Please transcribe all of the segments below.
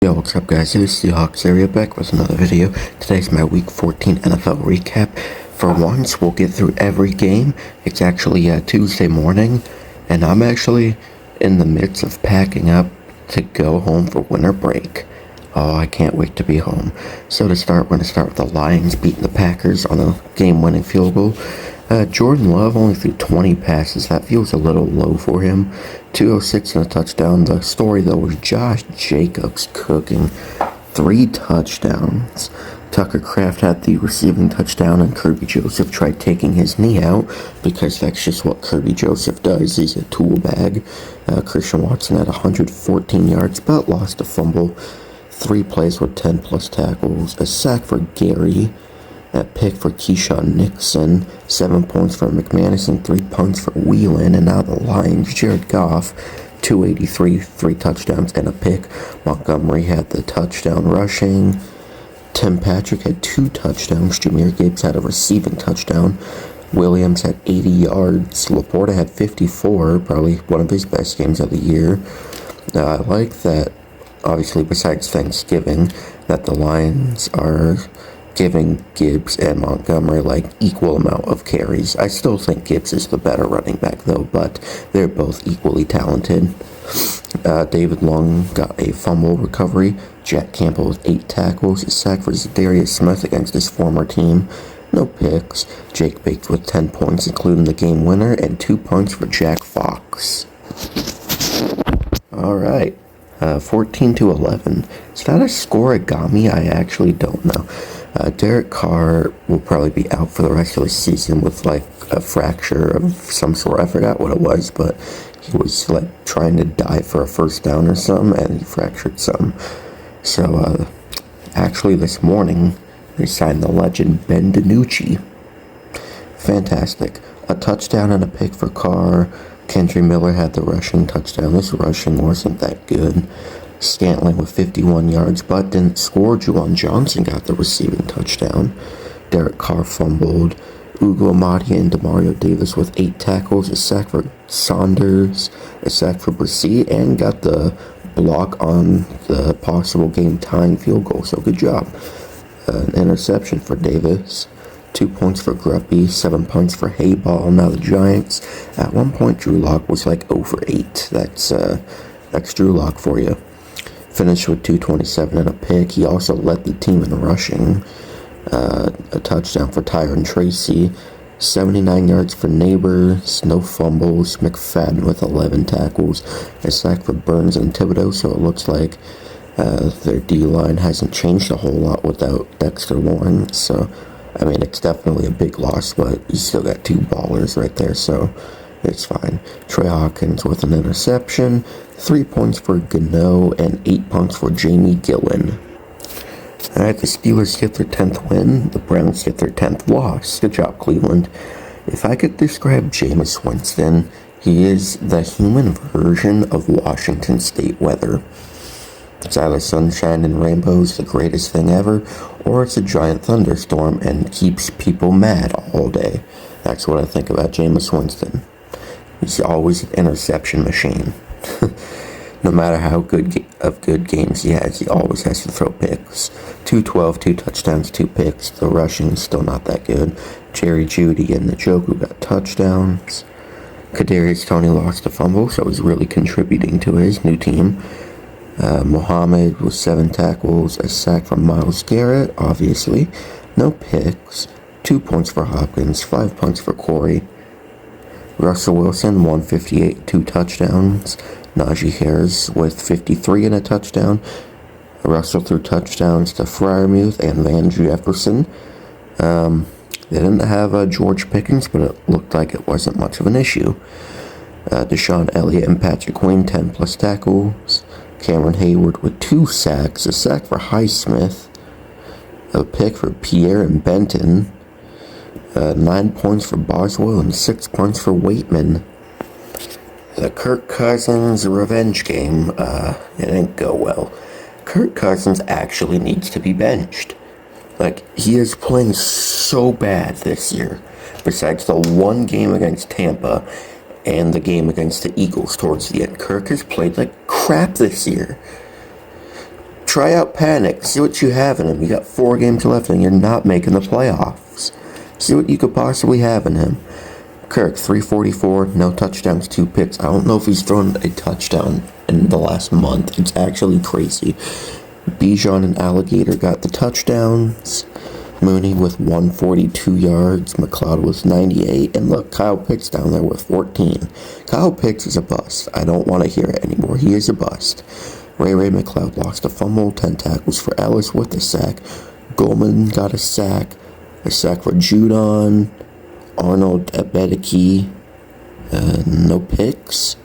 Yo, what's up guys, it is Seahawks area back with another video. Today's my week 14 NFL recap. For once, we'll get through every game. It's actually Tuesday morning, and I'm actually in the midst of packing up to go home for winter break. Oh, I can't wait to be home. So to start, we're going to start with the Lions beating the Packers on a game-winning field goal. Jordan Love only threw 20 passes. That feels a little low for him. 206 and a touchdown. The story, though, was Josh Jacobs cooking 3 touchdowns. Tucker Kraft had the receiving touchdown, and Kirby Joseph tried taking his knee out because that's just what Kirby Joseph does. He's a tool bag. Christian Watson had 114 yards, but lost a fumble. 3 plays with 10-plus tackles. A sack for Gary. A pick for Keyshawn Nixon, 7 points for McManus, and 3 punts for Whelan. And now the Lions, Jared Goff, 283, 3 touchdowns and a pick. Montgomery had the touchdown rushing. Tim Patrick had 2 touchdowns. Jahmyr Gibbs had a receiving touchdown. Williams had 80 yards. Laporta had 54, probably one of his best games of the year. I like that, obviously, besides Thanksgiving, that the Lions are giving Gibbs and Montgomery equal amount of carries. I still think Gibbs is the better running back though, but they're both equally talented. David Long got a fumble recovery. Jack Campbell with 8 tackles. A sack for Zadarius Smith against his former team. No picks. Jake Bates with 10 points, including the game winner, and 2 punts for Jack Fox. Alright. 14-11. Is that a scoreigami? I actually don't know. Derek Carr will probably be out for the rest of the season with a fracture of some sort. I forgot what it was, but he was trying to dive for a first down or something, and he fractured some. So actually this morning they signed the legend Ben DiNucci. Fantastic. A touchdown and a pick for Carr. Kendre Miller had the rushing touchdown. This rushing wasn't that good. Scantling with 51 yards, but didn't score. Juwan Johnson got the receiving touchdown. Derek Carr fumbled. Ugo Amadi and Demario Davis with 8 tackles. A sack for Saunders. A sack for Brissett, and got the block on the possible game-tying field goal. So good job. An interception for Davis. 2 points for Gruppy, 7 points for Hayball. Now the Giants. At one point, Drew Lock was 0 for 8. That's Drew Lock for you. Finished with 227 and a pick. He also led the team in rushing. A touchdown for Tyron Tracy. 79 yards for Neighbors. No fumbles. McFadden with 11 tackles. A sack for Burns and Thibodeau. So it looks like their D-line hasn't changed a whole lot without Dexter Lawrence. So, I mean, it's definitely a big loss, but you still got 2 ballers right there, so it's fine. Trey Hawkins with an interception, 3 points for Gano, and 8 points for Jamie Gillen. Alright, the Steelers get their 10th win, the Browns get their 10th loss. Good job, Cleveland. If I could describe Jameis Winston, he is the human version of Washington State weather. It's either sunshine and rainbows, the greatest thing ever, or it's a giant thunderstorm and keeps people mad all day. That's what I think about Jameis Winston. He's always an interception machine. No matter how good games he has, he always has to throw picks. 212, 2 touchdowns, 2 picks. The rushing is still not that good. Jerry Jeudy and Njoku got touchdowns. Kadarius Toney lost a fumble, so he's really contributing to his new team. Muhammad with 7 tackles, a sack from Myles Garrett, obviously. No picks. 2 points for Hopkins, 5 points for Corey. Russell Wilson, 158, 2 touchdowns. Najee Harris with 53 and a touchdown. Russell threw touchdowns to Freiermuth and Van Jefferson. They didn't have George Pickens, but it looked like it wasn't much of an issue. Deshaun Elliott and Patrick Queen, 10-plus tackles. Cameron Hayward with 2 sacks, a sack for Highsmith, a pick for Pierre and Benton, 9 points for Boswell, and 6 points for Waitman. The Kirk Cousins revenge game, it didn't go well. Kirk Cousins actually needs to be benched. He is playing so bad this year, besides the one game against Tampa and the game against the Eagles towards the end. Kirk has played like crap this year. Try out Panic. See what you have in him. You got 4 games left and you're not making the playoffs. See what you could possibly have in him. Kirk, 344, no touchdowns, 2 picks. I don't know if he's thrown a touchdown in the last month. It's actually crazy. Bijan and Alligator got the touchdowns. Mooney with 142 yards. McLeod with 98. And look, Kyle Pitts down there with 14. Kyle Pitts is a bust. I don't want to hear it anymore. He is a bust. Ray McLeod lost a fumble. 10 tackles for Ellis with a sack. Goldman got a sack. A sack for Judon. Arnold Ebedeke. No picks.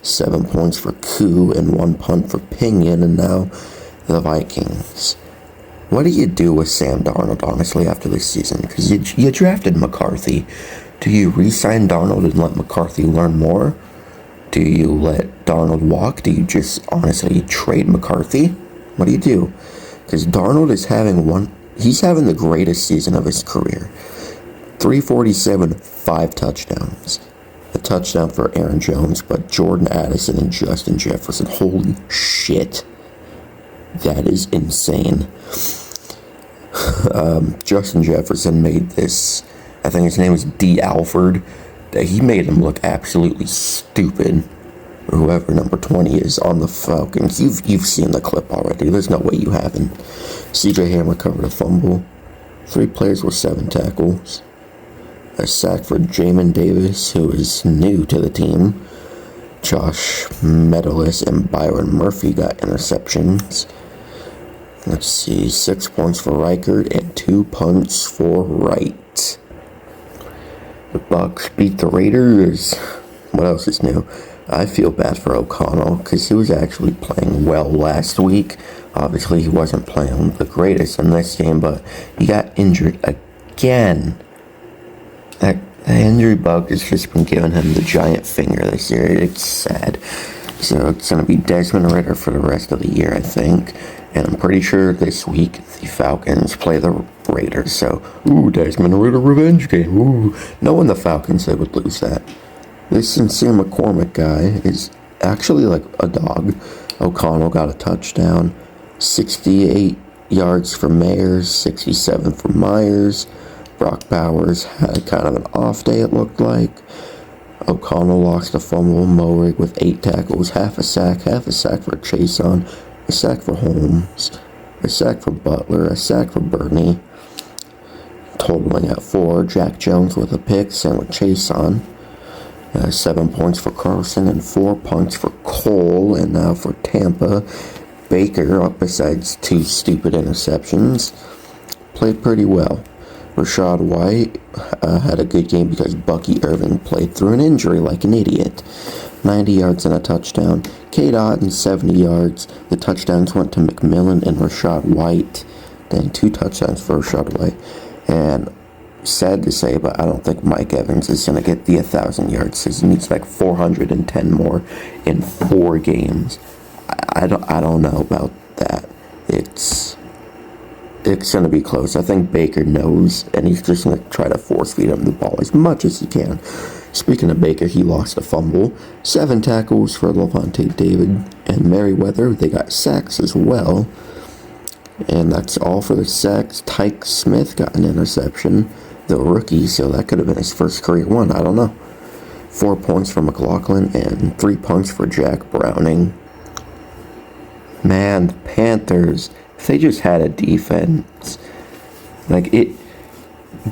7 points for Koo and 1 punt for Pinion. And now the Vikings. What do you do with Sam Darnold, honestly, after this season? Because you drafted McCarthy. Do you re-sign Darnold and let McCarthy learn more? Do you let Darnold walk? Do you just, honestly, trade McCarthy? What do you do? Because Darnold is he's having the greatest season of his career. 347, 5 touchdowns. A touchdown for Aaron Jones, but Jordan Addison and Justin Jefferson. Holy shit. That is insane. Justin Jefferson made this, I think his name is D. Alford, that he made him look absolutely stupid. Whoever number 20 is on the Falcons. You've seen the clip already. There's no way you haven't. CJ Ham recovered a fumble. 3 players with 7 tackles. A sack for Jamin Davis, who is new to the team. Josh Meadows and Byron Murphy got interceptions. Let's see, 6 points for Reichert and 2 punts for Wright. The Bucs beat the Raiders. What else is new? I feel bad for O'Connell because he was actually playing well last week. Obviously, he wasn't playing the greatest in this game, but he got injured again. That injury bug has just been giving him the giant finger this year. It's sad. So it's going to be Desmond Ridder for the rest of the year, I think. And I'm pretty sure this week the Falcons play the Raiders. So, Desmond Ridder revenge game. Knowing the Falcons, they would lose that. This Sincere McCormick guy is actually like a dog. O'Connell got a touchdown. 68 yards for Mayers, 67 for Myers. Brock Bowers had kind of an off day, it looked like. O'Connell lost a fumble. Moerig with 8 tackles, half a sack for Chason, a sack for Holmes, a sack for Butler, a sack for Burney, totaling at 4. Jack Jones with a pick, same with Chason. 7 points for Carlson and 4 punts for Cole. And now for Tampa, Baker, besides 2 stupid interceptions, played pretty well. Rashad White had a good game because Bucky Irving played through an injury like an idiot. 90 yards and a touchdown. Cade Otton, 70 yards. The touchdowns went to McMillan and Rashad White. Then 2 touchdowns for Rashad White. And sad to say, but I don't think Mike Evans is going to get the 1,000 yards. He needs like 410 more in 4 games. I don't know about that. It's going to be close. I think Baker knows, and he's just going to try to force feed him the ball as much as he can. Speaking of Baker, he lost a fumble. 7 tackles for Levante David and Merriweather. They got sacks as well. And that's all for the sacks. Tyke Smith got an interception, the rookie, so that could have been his first career one. I don't know. 4 points for McLaughlin and 3 punts for Jack Browning. Man, the Panthers, if they just had a defense,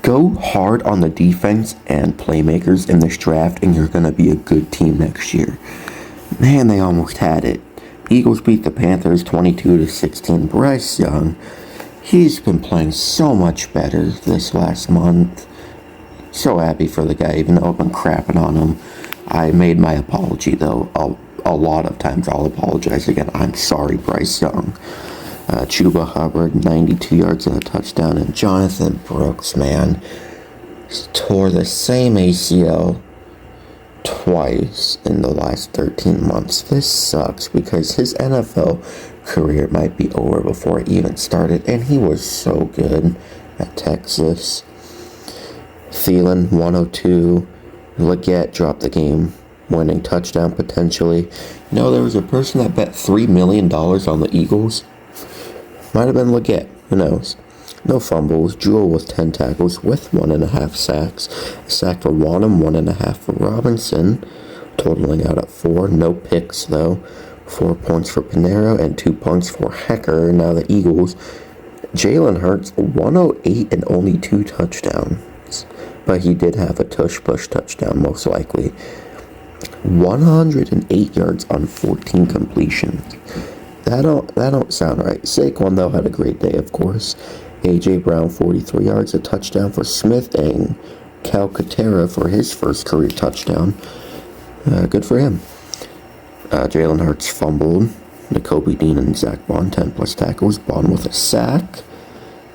go hard on the defense and playmakers in this draft, and you're going to be a good team next year. Man, they almost had it. Eagles beat the Panthers 22-16. Bryce Young, he's been playing so much better this last month. So happy for the guy, even though I've been crapping on him. I made my apology, though. A lot of times I'll apologize again. I'm sorry, Bryce Young. Chuba Hubbard, 92 yards and a touchdown. And Jonathan Brooks, man, tore the same ACL twice in the last 13 months. This sucks because his NFL career might be over before it even started. And he was so good at Texas. Thielen, 102. Leggett dropped the game. Winning touchdown potentially. There was a person that bet $3 million on the Eagles. Might have been Leggett. Who knows? No fumbles. Jewell with 10 tackles with 1.5 sacks. A sack for Wanham, 1.5 for Robinson, totaling out at 4. No picks, though. 4 points for Pinero and 2 points for Hecker. Now the Eagles. Jalen Hurts, 108 and only 2 touchdowns. But he did have a tush-push touchdown, most likely. 108 yards on 14 completions. That don't sound right. Saquon, though, had a great day, of course. A.J. Brown, 43 yards, a touchdown for Smith, and Calcaterra for his first career touchdown. Good for him. Jalen Hurts fumbled. Nakobe Dean and Zach Bond, 10-plus tackles. Bond with a sack.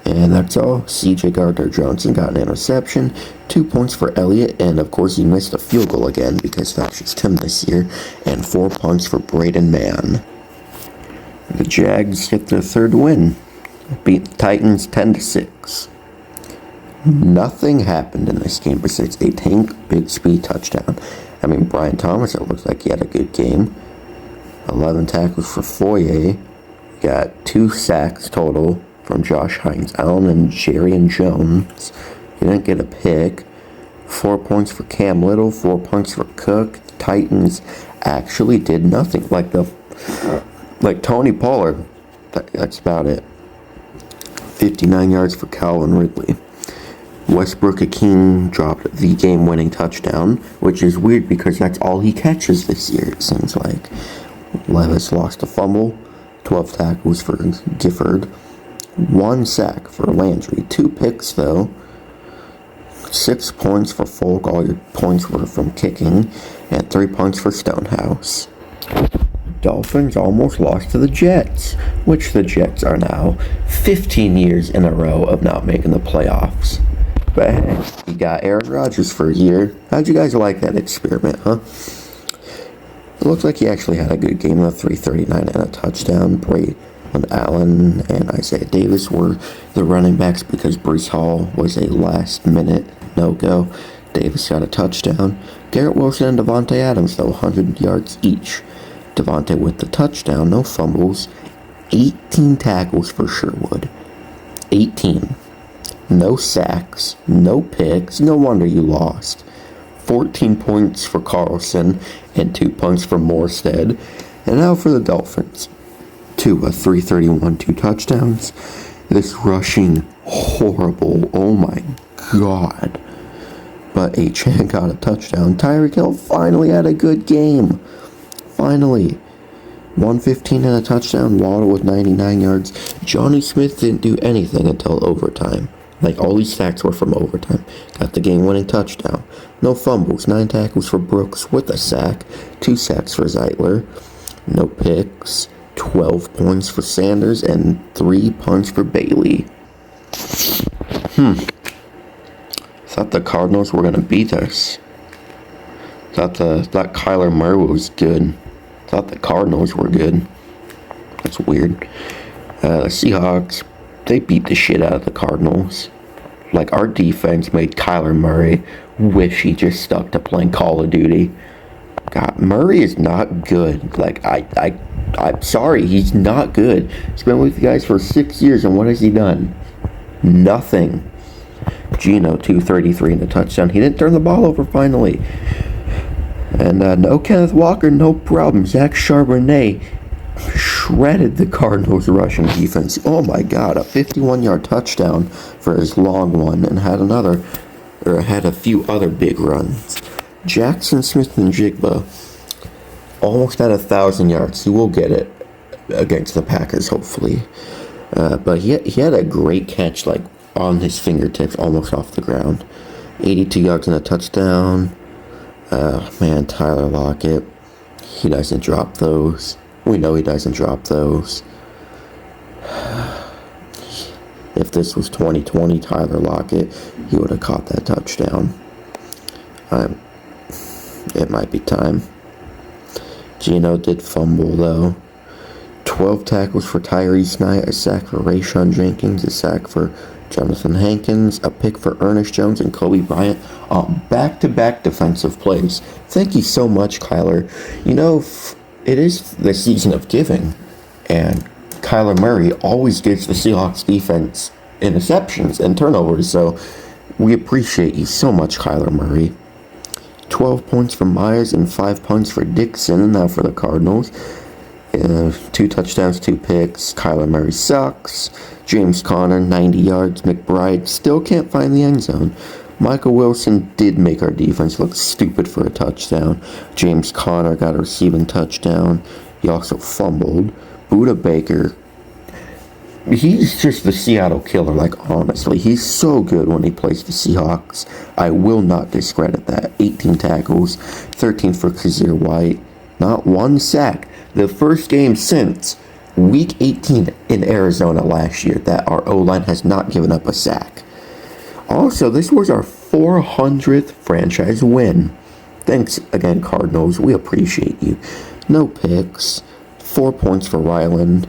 And that's all. C.J. Gardner-Johnson got an interception. 2 points for Elliott. And, of course, he missed a field goal again because that's just him this year. And 4 punts for Braden Mann. The Jags get their third win. Beat the Titans 10-6. Nothing happened in this game besides a Tank Bigsby touchdown. I mean, Brian Thomas, it looks like he had a good game. 11 tackles for Foye. Got 2 sacks total from Josh Hines, Allen, and Jarian Jones. He didn't get a pick. 4 points for Cam Little, 4 points for Cook. The Titans actually did nothing. Like Tony Pollard. That's about it. 59 yards for Calvin Ridley. Westbrook-Ikhine dropped the game-winning touchdown, which is weird because that's all he catches this year, it seems like. Levis lost a fumble. 12 tackles for Gifford. 1 sack for Landry. 2 picks, though. 6 points for Folk. All your points were from kicking. And 3 points for Stonehouse. Dolphins almost lost to the Jets, which the Jets are now 15 years in a row of not making the playoffs. But hey, you got Aaron Rodgers for a year. How'd you guys like that experiment, huh? It looks like he actually had a good game of 339 and a touchdown. Braylon Allen and Isaiah Davis were the running backs because Breece Hall was a last-minute no-go. Davis got a touchdown. Garrett Wilson and Devontae Adams, though, 100 yards each. Devontae with the touchdown, no fumbles. 18 tackles for Sherwood. 18. No sacks, no picks. No wonder you lost. 14 points for Carlson and 2 points for Morstead. And now for the Dolphins. Tua, 331, 2 touchdowns. This rushing, horrible. Oh my God. But Achane got a touchdown. Tyreek Hill finally had a good game. Finally. 115 and a touchdown. Waddle with 99 yards. Johnny Smith didn't do anything until overtime. Like, all these sacks were from overtime. Got the game-winning touchdown. No fumbles. 9 tackles for Brooks with a sack. 2 sacks for Zeitler. No picks. 12 points for Sanders. And 3 punts for Bailey. Thought the Cardinals were going to beat us. Thought Kyler Murray was good. Thought the Cardinals were good. That's weird. The Seahawks, they beat the shit out of the Cardinals. Like, our defense made Kyler Murray wish he just stuck to playing Call of Duty. God, Murray is not good. Like, I'm sorry, he's not good. He's been with you guys for 6 years, and what has he done? Nothing. Geno, 233 and a touchdown. He didn't turn the ball over finally. And no Kenneth Walker, no problem. Zach Charbonnet shredded the Cardinals' rushing defense. Oh my God, a 51-yard touchdown for his long one, and had a few other big runs. Jackson Smith and Jigba almost had 1,000 yards. He will get it against the Packers, hopefully. But he had a great catch, like on his fingertips, almost off the ground. 82 yards and a touchdown. Man, Tyler Lockett, he doesn't drop those. We know he doesn't drop those. If this was 2020 Tyler Lockett, he would have caught that touchdown. It might be time. Geno did fumble, though. 12 tackles for Tyrese Knight, a sack for Rayshon Jenkins, a sack for Jonathan Hankins, a pick for Ernest Jones and Kobe Bryant on back-to-back defensive plays. Thank you so much, Kyler. You know, it is the season of giving, and Kyler Murray always gives the Seahawks defense interceptions and turnovers, so we appreciate you so much, Kyler Murray. 12 points for Myers and 5 points for Dixon, and now for the Cardinals. 2 touchdowns, 2 picks. Kyler Murray sucks. James Conner, 90 yards. McBride still can't find the end zone. Michael Wilson did make our defense look stupid for a touchdown. James Conner got a receiving touchdown. He also fumbled. Budda Baker, he's just the Seattle killer, like, honestly. He's so good when he plays the Seahawks. I will not discredit that. 18 tackles, 13 for Kazir White. Not one sack. The first game since Week 18 in Arizona last year that our O-line has not given up a sack. Also, this was our 400th franchise win. Thanks again, Cardinals. We appreciate you. No picks. 4 points for Ryland.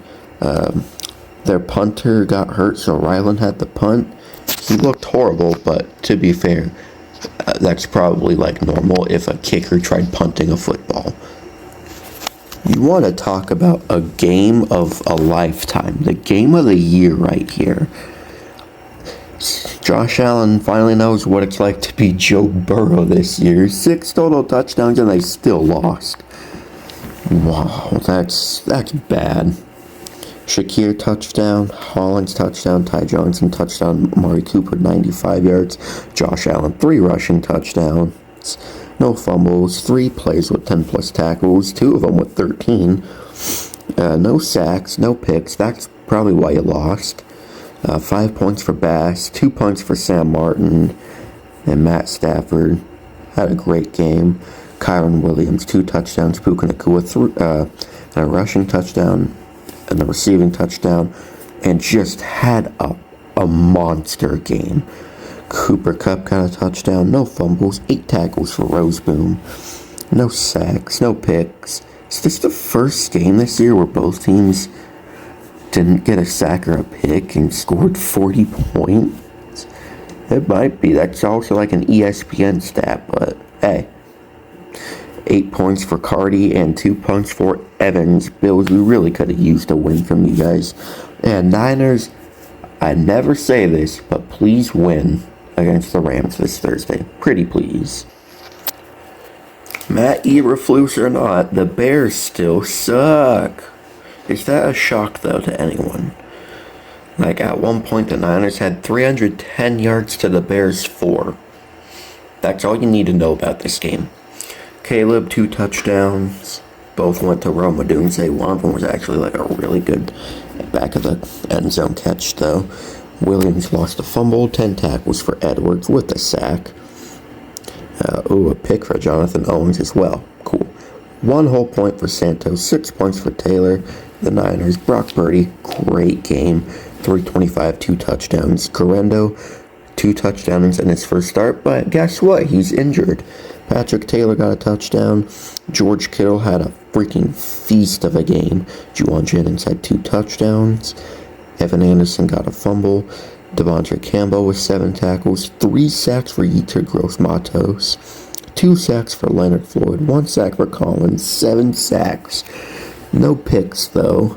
Their punter got hurt, so Ryland had the punt. He looked horrible, but to be fair, that's probably like normal if a kicker tried punting a football. You want to talk about a game of a lifetime, the game of the year right here. Josh Allen finally knows what it's like to be Joe Burrow this year. 6 total touchdowns and they still lost. Wow, that's bad. Shakir touchdown, Hollins touchdown, Ty Johnson touchdown, Amari Cooper 95 yards, Josh Allen 3 rushing touchdowns, no fumbles, 3 plays with 10 plus tackles, 2 of them with 13, no sacks, no picks. That's probably why you lost. 5 points for Bass, 2 points for Sam Martin, and Matt Stafford had a great game. Kyron Williams 2 touchdowns, Puka Nacua and a rushing touchdown and the receiving touchdown, and just had a monster game. Cooper Kupp got a touchdown, no fumbles, 8 tackles for Roseboom, no sacks, no picks. Is this the first game this year where both teams didn't get a sack or a pick and scored 40 points? It might be. That's also like an ESPN stat, but hey. 8 points for Cardi and 2 points for Evans. Bills, we really could have used a win from you guys. And Niners, I never say this, but please win against the Rams this Thursday. Pretty please. Matt Eberflus or not, the Bears still suck. Is that a shock, though, to anyone? Like, at one point, the Niners had 310 yards to the Bears' 4. That's all you need to know about this game. Caleb, 2 touchdowns. Both went to Rome Odunze. One of them was actually like a really good back of the end zone catch, though. Williams lost a fumble. 10 tackles for Edwards with a sack. A pick for Jonathan Owens as well. Cool. 1 whole point for Santos. 6 points for Taylor. The Niners. Brock Purdy, great game. 325, 2 touchdowns. Correndo, 2 touchdowns in his first start, but guess what? He's injured. Patrick Taylor got a touchdown. George Kittle had a freaking feast of a game. Juwan Jennings had 2 touchdowns. Evan Anderson got a fumble. Devontae Campbell with 7 tackles. 3 sacks for Yetur Gross-Matos. 2 sacks for Leonard Floyd. 1 sack for Collins. 7 sacks. No picks, though.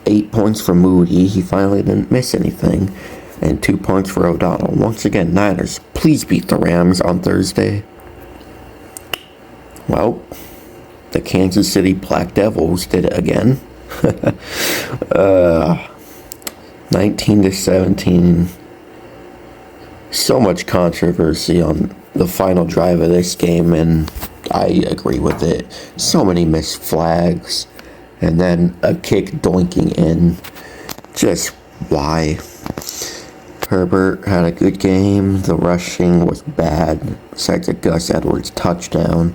8 points for Moody. He finally didn't miss anything. And 2 points for O'Donnell. Once again, Niners, please beat the Rams on Thursday. Well, the Kansas City Black Devils did it again. 19-17. So much controversy on the final drive of this game, and I agree with it. So many missed flags, and then a kick doinking in. Just why? Herbert had a good game. The rushing was bad, besides a Gus Edwards touchdown.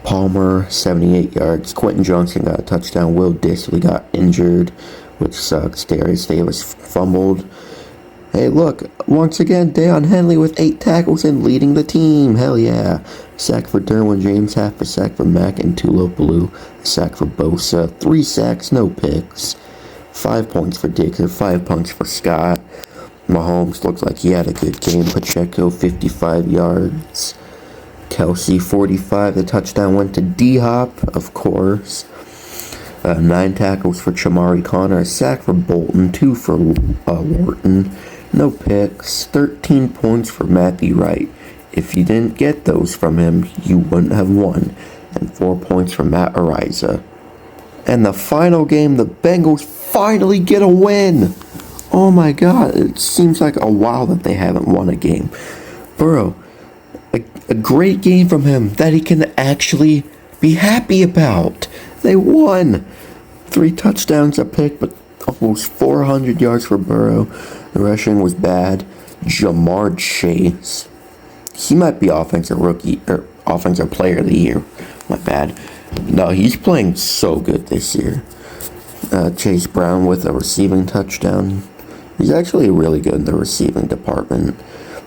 Palmer, 78 yards. Quentin Johnson got a touchdown. Will Dissly got injured, which sucks. Darius Davis fumbled. Hey, look, once again, Deion Henley with 8 tackles and leading the team. Hell yeah. Sack for Derwin James, half a sack for Mack and Tuipulotu. A sack for Bosa. 3 sacks, no picks. 5 points for Dicker, 5 points for Scott. Mahomes looked like he had a good game. Pacheco, 55 yards. Kelsey, 45. The touchdown went to D-Hop, of course. 9 tackles for Chamari Connor, a sack for Bolton, 2 for Wharton, no picks, 13 points for Matthew Wright. If you didn't get those from him, you wouldn't have won, and 4 points for Matt Ariza. And the final game, the Bengals finally get a win! Oh my god, it seems like a while that they haven't won a game. Burrow, a great game from him that he can actually be happy about. They won. 3 touchdowns, a pick, but almost 400 yards for Burrow. The rushing was bad. Jamar Chase, he might be offensive player of the year. My bad. No, he's playing so good this year. Chase Brown with a receiving touchdown. He's actually really good in the receiving department.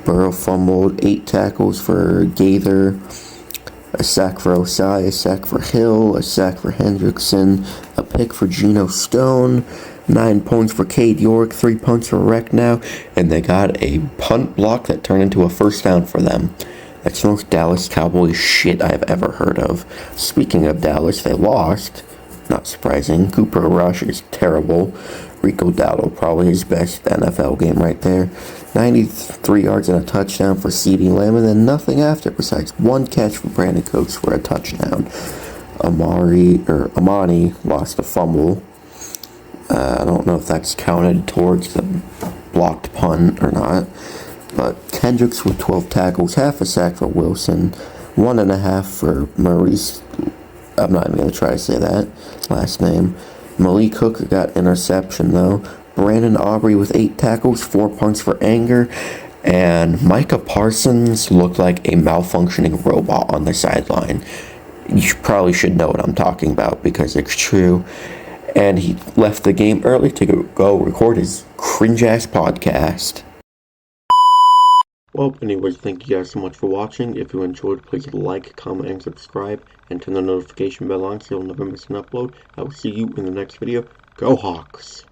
Burrow fumbled, 8 tackles for Gaither, a sack for Osai, a sack for Hill, a sack for Hendrickson, a pick for Geno Stone, 9 points for Cade York, 3 punts for Recknow, and they got a punt block that turned into a first down for them. That's the most Dallas Cowboys shit I've ever heard of. Speaking of Dallas, they lost. Not surprising. Cooper Rush is terrible. Rico Dowdle, probably his best NFL game right there. 93 yards and a touchdown for CeeDee Lamb, and then nothing after besides 1 catch for Brandon Cooks for a touchdown. Amani lost a fumble. I don't know if that's counted towards the blocked punt or not. But Kendricks with 12 tackles, half a sack for Wilson, 1.5 for Maurice. I'm not even going to try to say that last name. Malik Hooker got interception though. Brandon Aubrey with 8 tackles, 4 punts for Anger. And Micah Parsons looked like a malfunctioning robot on the sideline. You probably should know what I'm talking about because it's true. And he left the game early to go record his cringe-ass podcast. Well, anyways, thank you guys so much for watching. If you enjoyed, please like, comment, and subscribe. And turn the notification bell on so you'll never miss an upload. I will see you in the next video. Go Hawks!